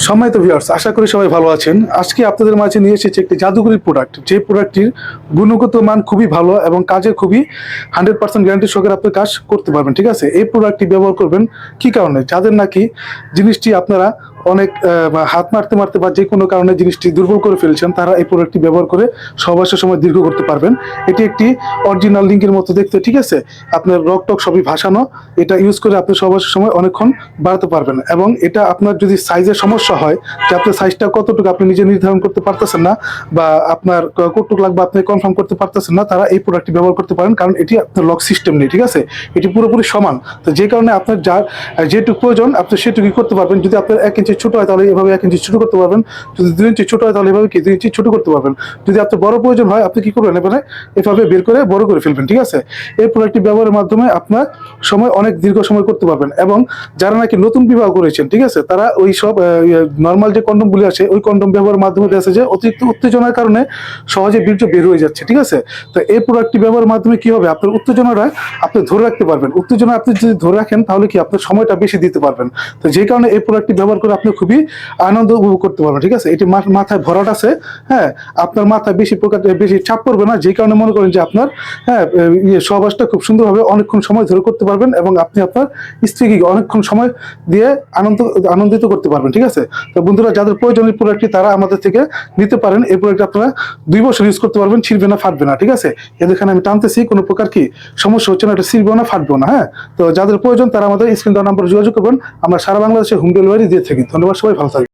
সম্মানিত ভিউয়ার্স, আশা করি সবাই ভালো আছেন। আজকে আপনাদের মাঝে নিয়ে এসেছি একটি জাদুকরি প্রোডাক্ট, যে প্রোডাক্টটির গুণগত মান খুবই ভালো এবং কাজে খুবই 100% গ্যারান্টি সহকারে আপনি কাজ করতে পারবেন। ঠিক আছে, এই প্রোডাক্টটি ব্যবহার করবেন কি কারণে? যাদের নাকি জিনিসটি আপনারা অনেক হাত মারতে মারতে বা যে কোনো কারণে জিনিসটি দুর্বল করে ফেলছেন, তারা এই প্রোডাক্টটি ব্যবহার করে সহবাসের সময় দীর্ঘ করতে পারবেন। এটি একটি অরিজিনাল লিঙ্কের মতো দেখতে, ঠিক আছে। আপনার রক টক সবই ভাসানো, এটা ইউজ করে আপনি সহবাসের সময় অনেকক্ষণ বাড়াতে পারবেন। এবং এটা আপনার যদি সাইজের সমস্যা হয়, যে আপনার সাইজটা কতটুকু আপনি নিজে নির্ধারণ করতে পারতেছেন না, বা আপনার কতটুকু লাগবে আপনি কনফার্ম করতে পারতেছেন না, তারা এই প্রোডাক্টটি ব্যবহার করতে পারেন। কারণ এটি আপনার লক সিস্টেম নেই, ঠিক আছে। এটি পুরোপুরি সমান। তো যে কারণে আপনার যার যেটুকু প্রয়োজন আপনি সেটুকুই করতে পারবেন। যদি আপনার 1 ইঞ্চি ছোট হয় তাহলে এভাবে 1 ইঞ্চি ছোট করতে পারবেন। যদি 2 ইঞ্চি ছোট হয় তাহলে এভাবে 2 ইঞ্চি ছোট করতে পারবেন। যদি আপনার বড় প্রয়োজন হয় আপনি কি করবেন, এবারে এভাবে বের করে বড় করে ফেলবেন, ঠিক আছে। এই প্রোডাক্টটি ব্যবহারের মাধ্যমে আপনার সময় অনেক দীর্ঘ সময় করতে পারবেন। এবং যারা নাকি নতুন বিবাহ করেছেন, ঠিক আছে, তারা ওই সব নর্মাল যে কন্ডমগুলি আছে ওই কন্ডম ব্যবহারের মাধ্যমে দেখা যাচ্ছে যে অতিরিক্ত উত্তেজনার কারণে সহজে বীর্য বের হয়ে যাচ্ছে, ঠিক আছে। তো এই প্রোডাক্টটি ব্যবহারের মাধ্যমে কি হবে, আপনার উত্তেজনাটা আপনি ধরে রাখতে পারবেন। উত্তেজনা আপনি যদি ধরে রাখেন তাহলে কি আপনার সময়টা বেশি দিতে পারবেন। তো যে কারণে এই প্রোডাক্টটি ব্যবহার করে আপনি খুবই আনন্দ উপভোগ করতে পারবেন, ঠিক আছে। এটি মাথায় ভরাট আছে, হ্যাঁ, আপনার মাথায় বেশি চাপ পড়বে না। যে কারণে মনে করেন যে আপনার, হ্যাঁ, সহবাসটা খুব সুন্দরভাবে অনেকক্ষণ সময় ধরে করতে পারবেন এবং আপনি আপনার স্ত্রীকে অনেকক্ষণ সময় দিয়ে আনন্দিত করতে পারবেন, ঠিক আছে। তো বন্ধুরা, যাদের প্রয়োজন এই প্রোডাক্টটি তারা আমাদের থেকে নিতে পারেন। এই প্রোডাক্ট আপনারা 2 বছর ইউজ করতে পারবেন, ছিঁড়বে না, ফাটবে না, ঠিক আছে। এখানে আমি টানতেছি, কোনো প্রকার কি সমস্যা হচ্ছে না, এটা ছিঁড়বে না, ফাটবে না, হ্যাঁ। তো যাদের প্রয়োজন তারা আমাদের স্ক্রিন দেওয়া নাম্বারে যোগাযোগ করবেন। আমরা সারা বাংলাদেশে হোম ডেলিভারি দিয়ে থাকি। ধন্যবাদ, সবাই ভালো থাকবেন।